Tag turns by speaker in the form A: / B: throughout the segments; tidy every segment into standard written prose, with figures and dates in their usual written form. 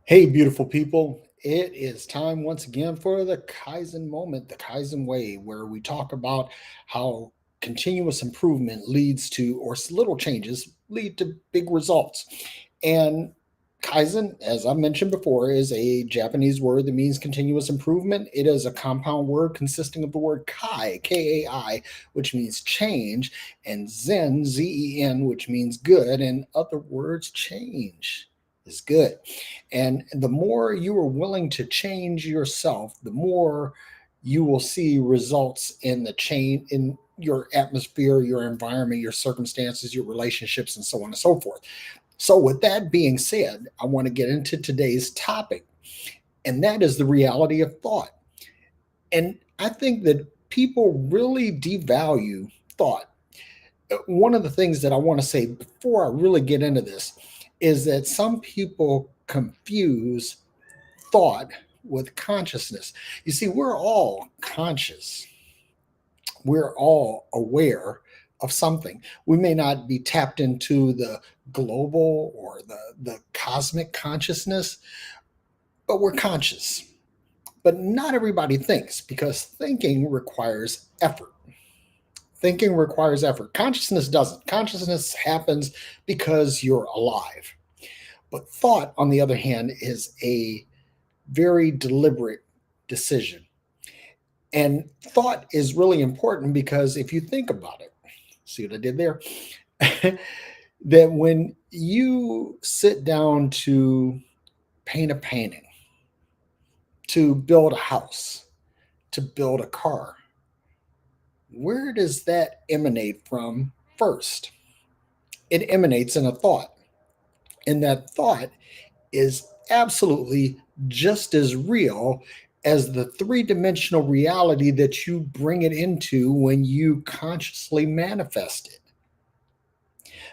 A: Hey, beautiful people. It is time once again for the Kaizen moment, the Kaizen way, where we talk about how continuous improvement leads to, or little changes lead to big results. And Kaizen, as I mentioned before, is a Japanese word that means continuous improvement. It is a compound word consisting of the word kai, K A I, which means change, and Zen, Z E N, which means good. In other words, change is good. And the more you are willing to change yourself, the more you will see results in the change in your atmosphere, your environment, your circumstances, your relationships, and so on and so forth. So, with that being said, I want to get into today's topic, and that is the reality of thought. And I think that people really devalue thought. One of the things that I want to say before I really get into this is that some people confuse thought with consciousness. You see, we're all conscious, we're all aware of something. We may not be tapped into the global or the cosmic consciousness, but we're conscious. But not everybody thinks because thinking requires effort. Thinking requires effort. Consciousness doesn't. Consciousness happens because you're alive. But thought, on the other hand, is a very deliberate decision. And thought is really important because if you think about it, see what I did there? That when you sit down to paint a painting, to build a house, to build a car, where does that emanate from first? It emanates in a thought. And that thought is absolutely just as real as the three-dimensional reality that you bring it into when you consciously manifest it.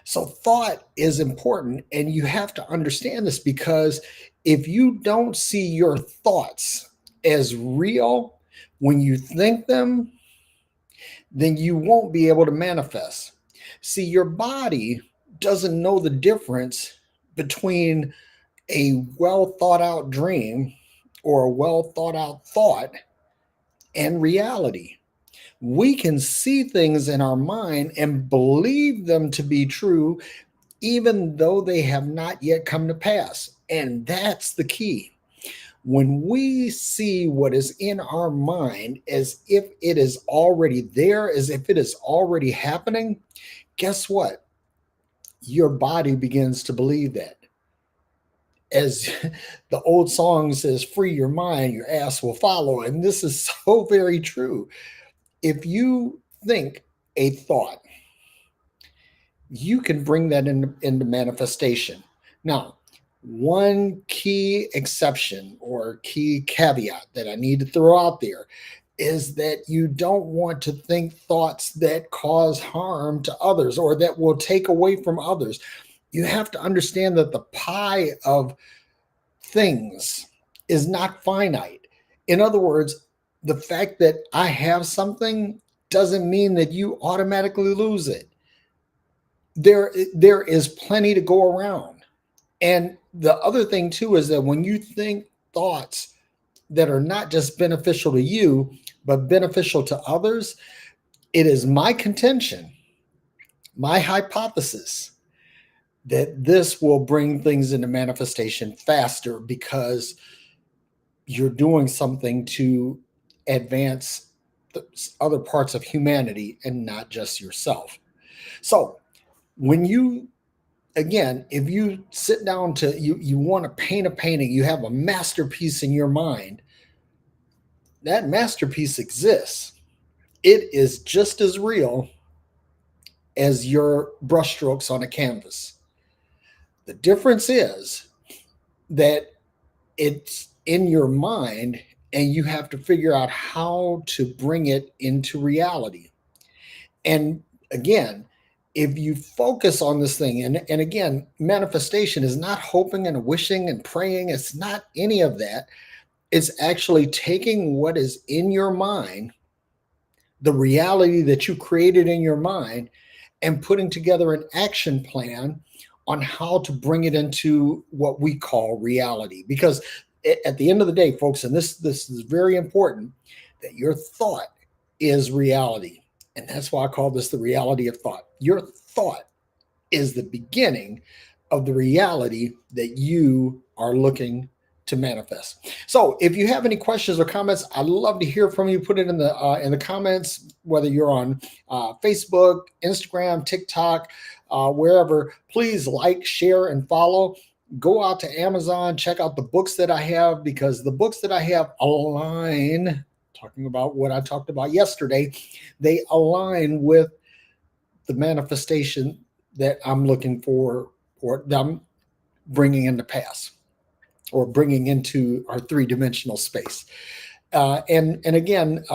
A: So, thought is important, and you have to understand this because if you don't see your thoughts as real when you think them, then you won't be able to manifest. See, your body doesn't know the difference between a well thought out dream or a well thought out thought and reality. We can see things in our mind and believe them to be true, even though they have not yet come to pass. And that's the key. When we see what is in our mind as if it is already there, as if it is already happening, guess what? Your body begins to believe that. As the old song says, free your mind, your ass will follow. And this is so very true. If you think a thought, you can bring that into manifestation. Now, one key exception or key caveat that I need to throw out there is that you don't want to think thoughts that cause harm to others or that will take away from others. You have to understand that the pie of things is not finite. In other words, the fact that I have something doesn't mean that you automatically lose it. There is plenty to go around. And the other thing too is that when you think thoughts that are not just beneficial to you, but beneficial to others, it is my contention, my hypothesis that this will bring things into manifestation faster because you're doing something to advance the other parts of humanity and not just yourself. So, when you again, if you sit down to you want to paint a painting, you have a masterpiece in your mind, that masterpiece exists. It is just as real as your brushstrokes on a canvas. The difference is that it's in your mind and you have to figure out how to bring it into reality. And again, if you focus on this thing, and again, manifestation is not hoping and wishing and praying, it's not any of that. It's actually taking what is in your mind, the reality that you created in your mind, and putting together an action plan on how to bring it into what we call reality. Because at the end of the day, folks, and this is very important, that your thought is reality. And that's why I call this the reality of thought. Your thought is the beginning of the reality that you are looking to manifest. So, if you have any questions or comments, I'd love to hear from you. Put it in the comments, whether you're on Facebook, Instagram, TikTok, wherever. Please like, share, and follow. Go out to Amazon, check out the books that I have, because the books that I have align. Talking about what I talked about yesterday, they align with the manifestation that I'm looking for, or that I'm bringing into pass, or bringing into our three-dimensional space. And again,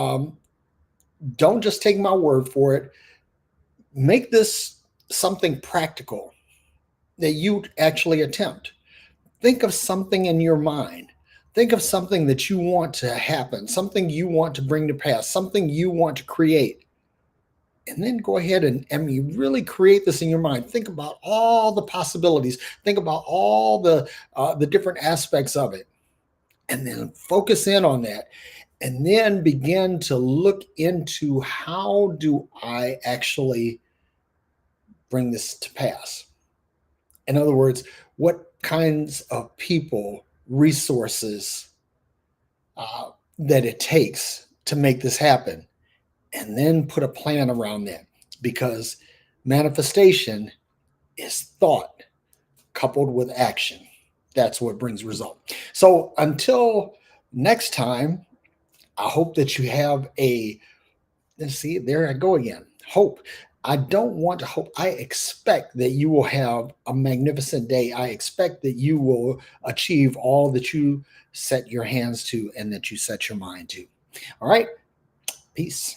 A: don't just take my word for it. Make this something practical that you actually attempt. Think of something in your mind. Think of something that you want to happen, something you want to bring to pass, something you want to create. And then go ahead and you really create this in your mind. Think about all the possibilities. Think about all the different aspects of it, and then focus in on that. And then begin to look into, how do I actually bring this to pass? In other words, what kinds of people, resources that it takes to make this happen? And then put a plan around that, because manifestation is thought coupled with action. That's what brings result. So until next time, I hope that you have let's see, there I go again. Hope. I don't want to hope. I expect that you will have a magnificent day. I expect that you will achieve all that you set your hands to and that you set your mind to. All right. Peace.